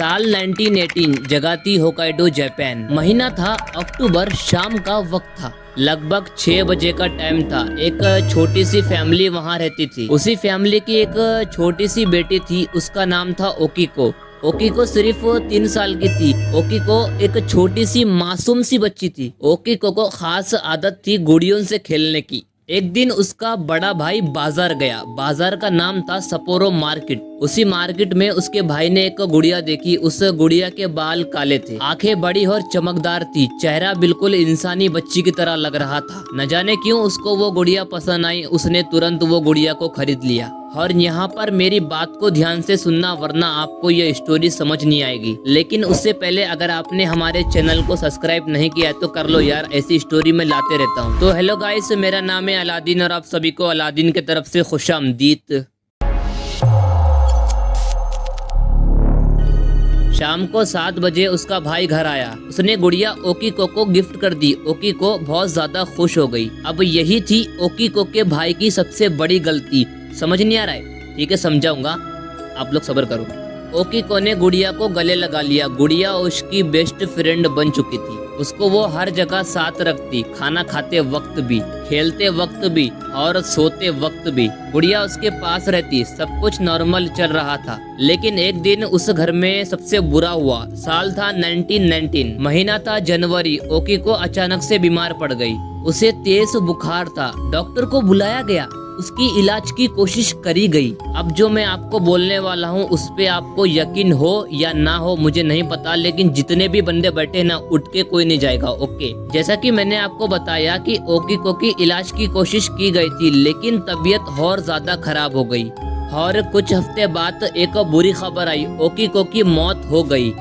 साल 1918, जगह थी होकाइडो जापान। महीना था अक्टूबर, शाम का वक्त था। लगभग 6 बजे का टाइम था। एक छोटी सी फैमिली वहाँ रहती थी। उसी फैमिली की एक छोटी सी बेटी थी, उसका नाम था ओकीको। ओकीको सिर्फ 3 साल की थी। ओकीको एक छोटी सी मासूम सी बच्ची थी। ओकीको को खास आदत थी गुड़ियों से खेलने की। एक दिन उसका बड़ा भाई बाजार गया। बाजार का नाम था सपोरो मार्केट। उसी मार्केट में उसके भाई ने एक गुड़िया देखी। उस गुड़िया के बाल काले थे, आंखें बड़ी और चमकदार थी, चेहरा बिल्कुल इंसानी बच्ची की तरह लग रहा था। न जाने क्यों उसको वो गुड़िया पसंद आई। उसने तुरंत वो गुड़िया को खरीद लिया। और यहाँ पर मेरी बात को ध्यान से सुनना, वरना आपको ये स्टोरी समझ नहीं आएगी। लेकिन उससे पहले अगर आपने हमारे चैनल को सब्सक्राइब नहीं किया है तो कर लो यार, ऐसी स्टोरी मैं लाते रहता हूँ। तो हेलो गाइस, मेरा नाम है अलादीन और आप सभी को अलादीन की तरफ से खुशामदीद। शाम को 7 बजे उसका भाई घर आया। उसने गुड़िया ओकीको को गिफ्ट कर दी। ओकीको बहुत ज्यादा खुश हो गई। अब यही थी ओकीको के भाई की सबसे बड़ी गलती। समझ नहीं आ रहा है? ठीक है, समझाऊंगा, आप लोग सब्र करो। ओकीको ने गुड़िया को गले लगा लिया। गुड़िया उसकी बेस्ट फ्रेंड बन चुकी थी। उसको वो हर जगह साथ रखती, खाना खाते वक्त भी, खेलते वक्त भी और सोते वक्त भी। गुड़िया उसके पास रहती, सब कुछ नॉर्मल चल रहा था। लेकिन एक दिन उस घर में सबसे बुरा हुआ। साल था 1919, महीना था जनवरी। ओकीको अचानक से बीमार पड़ गई। उसे तेज बुखार था। डॉक्टर को बुलाया गया, उसकी इलाज की कोशिश करी गई। अब जो मैं आपको बोलने वाला हूँ उस पे आपको यकीन हो या ना हो मुझे नहीं पता, लेकिन जितने भी बंदे बैठे ना, उठ के कोई नहीं जाएगा, ओके। जैसा कि मैंने आपको बताया कि ओकीको की इलाज की कोशिश की गई थी, लेकिन तबीयत और ज्यादा खराब हो गई। और कुछ हफ्ते बाद एक बुरी खबर आई, ओकीको की मौत हो गई।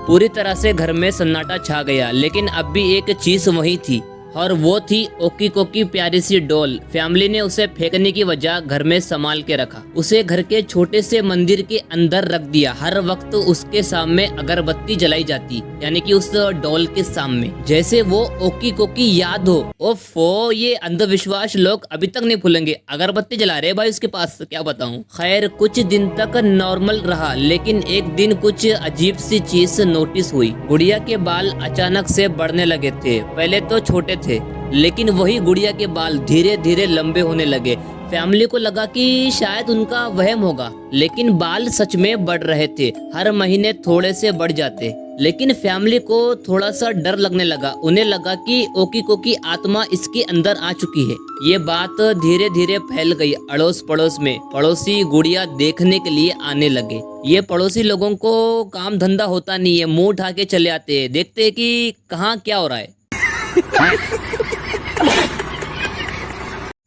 पूरी तरह से घर में सन्नाटा छा गया। लेकिन अब भी एक चीज वही थी, और वो थी ओकीको की प्यारी सी डॉल। फैमिली ने उसे फेंकने की वजह घर में संभाल के रखा। उसे घर के छोटे से मंदिर के अंदर रख दिया। हर वक्त उसके सामने अगरबत्ती जलाई जाती, यानी कि उस डॉल के सामने, जैसे वो ओकीको की याद हो। ओफो, ये अंधविश्वास लोग अभी तक नहीं भूलेंगे। अगरबत्ती जला रहे भाई उसके पास, क्या बताऊं। खैर, कुछ दिन तक नॉर्मल रहा, लेकिन एक दिन कुछ अजीब सी चीज नोटिस हुई। गुड़िया के बाल अचानक से बढ़ने लगे थे। पहले तो छोटे थे, लेकिन वही गुड़िया के बाल धीरे धीरे लंबे होने लगे। फैमिली को लगा कि शायद उनका वहम होगा, लेकिन बाल सच में बढ़ रहे थे। हर महीने थोड़े से बढ़ जाते। लेकिन फैमिली को थोड़ा सा डर लगने लगा। उन्हें लगा कि ओकीको की आत्मा इसके अंदर आ चुकी है। ये बात धीरे धीरे फैल गई अड़ोस पड़ोस में। पड़ोसी गुड़िया देखने के लिए आने लगे। ये पड़ोसी लोगों को काम धंधा होता नहीं है, मुंह उठा के चले आते हैं, देखते हैं कि कहाँ क्या हो रहा है।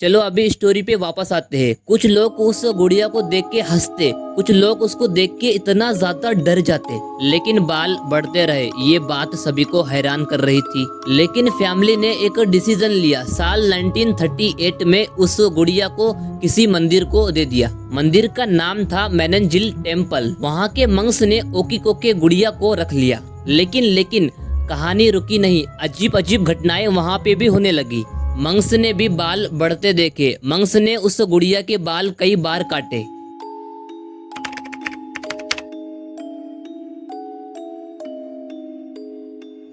चलो अभी स्टोरी पे वापस आते हैं। कुछ लोग उस गुड़िया को देख के हंसते, कुछ लोग उसको देख के इतना ज्यादा डर जाते। लेकिन बाल बढ़ते रहे। ये बात सभी को हैरान कर रही थी। लेकिन फैमिली ने एक डिसीजन लिया। साल 1938 में उस गुड़िया को किसी मंदिर को दे दिया। मंदिर का नाम था मैननजिल टेम्पल। वहाँ के मंक्स ने ओकीको के गुड़िया को रख लिया। लेकिन कहानी रुकी नहीं। अजीब अजीब घटनाएं वहाँ पे भी होने लगी। मंक्स ने भी बाल बढ़ते देखे। मंक्स ने उस गुड़िया के बाल कई बार काटे।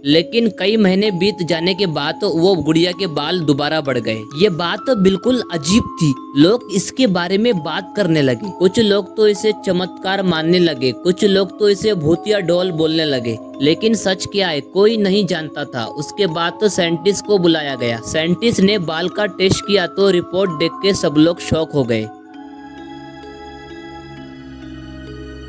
लेकिन कई महीने बीत जाने के बाद वो गुड़िया के बाल दोबारा बढ़ गए। ये बात बिल्कुल अजीब थी। लोग इसके बारे में बात करने लगे। कुछ लोग तो इसे चमत्कार मानने लगे, कुछ लोग तो इसे भूतिया डॉल बोलने लगे। लेकिन सच क्या है कोई नहीं जानता था। उसके बाद तो साइंटिस्ट को बुलाया गया। साइंटिस्ट ने बाल का टेस्ट किया तो रिपोर्ट देख के सब लोग शॉक हो गए,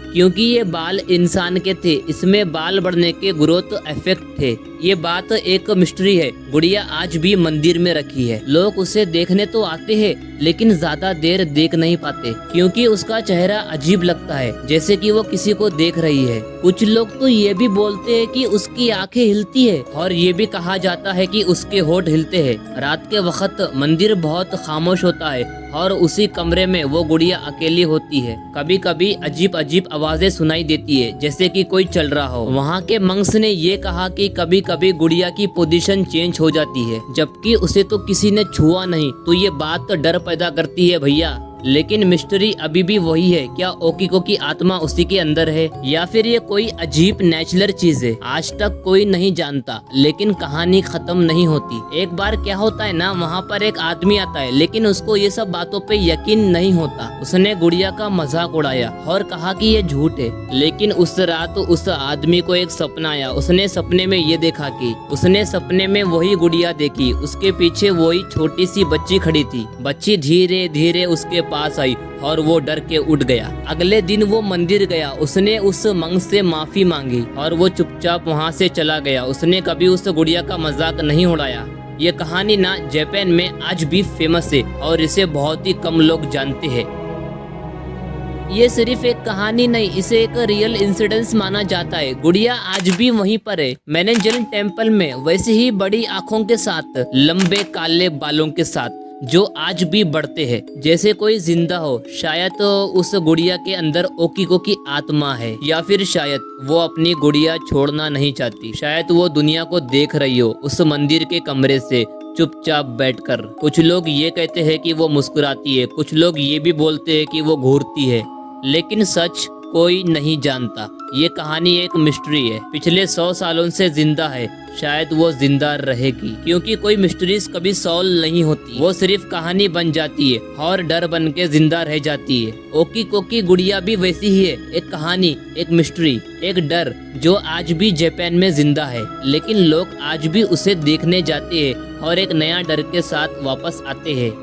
क्योंकि ये बाल इंसान के थे। इसमें बाल बढ़ने के ग्रोथ इफेक्ट थे। ये बात एक मिस्ट्री है। गुड़िया आज भी मंदिर में रखी है। लोग उसे देखने तो आते हैं, लेकिन ज्यादा देर देख नहीं पाते, क्योंकि उसका चेहरा अजीब लगता है, जैसे कि वो किसी को देख रही है। कुछ लोग तो ये भी बोलते हैं कि उसकी आंखें हिलती है, और ये भी कहा जाता है कि उसके होठ हिलते हैं। रात के वक्त मंदिर बहुत खामोश होता है और उसी कमरे में वो गुड़िया अकेली होती है। कभी कभी अजीब अजीब आवाजें सुनाई देती है, जैसे कि कोई चल रहा हो। वहाँ के मंक्स ने ये कहा कि कभी कभी गुड़िया की पोजीशन चेंज हो जाती है, जबकि उसे तो किसी ने छुआ नहीं। तो ये बात तो डर पैदा करती है भैया। लेकिन मिस्ट्री अभी भी वही है, क्या ओकीको की आत्मा उसी के अंदर है या फिर ये कोई अजीब नेचुरल चीज है? आज तक कोई नहीं जानता, लेकिन कहानी खत्म नहीं होती। एक बार क्या होता है ना, वहाँ पर एक आदमी आता है, लेकिन उसको ये सब बातों पे यकीन नहीं होता। उसने गुड़िया का मजाक उड़ाया और कहा कि ये झूठ है। लेकिन उस रात उस आदमी को एक सपना आया। उसने सपने में ये देखा कि उसने सपने में वही गुड़िया देखी, उसके पीछे वही छोटी सी बच्ची खड़ी थी। बच्ची धीरे धीरे उसके पास आई और वो डर के उठ गया। अगले दिन वो मंदिर गया, उसने उस मंक से माफी मांगी और वो चुपचाप वहाँ से चला गया। उसने कभी उस गुड़िया का मजाक नहीं उड़ाया। ये कहानी ना जापान में आज भी फेमस है और इसे बहुत ही कम लोग जानते हैं। ये सिर्फ एक कहानी नहीं, इसे एक रियल इंसिडेंस माना जाता है। गुड़िया आज भी वहीं पर है, मैनेजल टेम्पल में, वैसे ही बड़ी आंखों के साथ, लंबे काले बालों के साथ, जो आज भी बढ़ते हैं जैसे कोई जिंदा हो। शायद तो उस गुड़िया के अंदर ओकीको की आत्मा है, या फिर शायद वो अपनी गुड़िया छोड़ना नहीं चाहती। शायद वो दुनिया को देख रही हो उस मंदिर के कमरे से चुपचाप बैठकर। कुछ लोग ये कहते हैं कि वो मुस्कुराती है, कुछ लोग ये भी बोलते हैं कि वो घूरती है, लेकिन सच कोई नहीं जानता। ये कहानी एक मिस्ट्री है, पिछले 100 सालों से जिंदा है। शायद वो जिंदा रहेगी, क्योंकि कोई मिस्ट्रीज कभी सॉल्व नहीं होती, वो सिर्फ कहानी बन जाती है और डर बन के जिंदा रह जाती है। ओकीको की गुड़िया भी वैसी ही है, एक कहानी, एक मिस्ट्री, एक डर जो आज भी जापान में जिंदा है। लेकिन लोग आज भी उसे देखने जाते हैं और एक नया डर के साथ वापस आते हैं,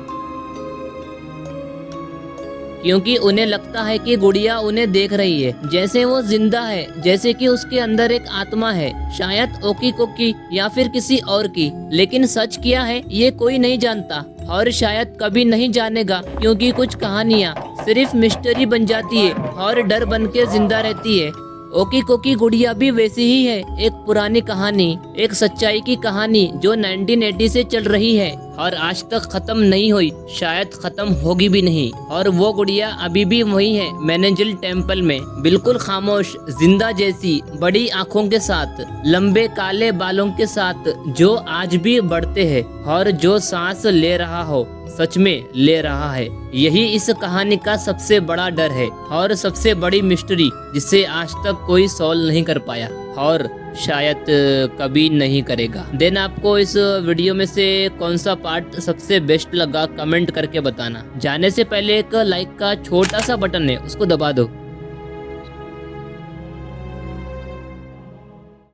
क्योंकि उन्हें लगता है कि गुड़िया उन्हें देख रही है, जैसे वो जिंदा है, जैसे कि उसके अंदर एक आत्मा है, शायद ओकीको की या फिर किसी और की। लेकिन सच क्या है ये कोई नहीं जानता और शायद कभी नहीं जानेगा, क्योंकि कुछ कहानियाँ सिर्फ मिस्ट्री बन जाती है और डर बन के जिंदा रहती है। ओकीको की गुड़िया भी वैसी ही है, एक पुरानी कहानी, एक सच्चाई की कहानी जो 1980 से चल रही है और आज तक खत्म नहीं हुई, शायद खत्म होगी भी नहीं। और वो गुड़िया अभी भी वही है, मैनेजल टेम्पल में, बिल्कुल खामोश, जिंदा जैसी, बड़ी आंखों के साथ, लंबे काले बालों के साथ, जो आज भी बढ़ते हैं और जो सांस ले रहा हो, सच में ले रहा है। यही इस कहानी का सबसे बड़ा डर है और सबसे बड़ी मिस्ट्री, जिसे आज तक कोई सॉल्व नहीं कर पाया और शायद कभी नहीं करेगा। देन आपको इस वीडियो में से कौन सा पार्ट सबसे बेस्ट लगा कमेंट करके बताना। जाने से पहले एक लाइक का छोटा सा बटन है, उसको दबा दो।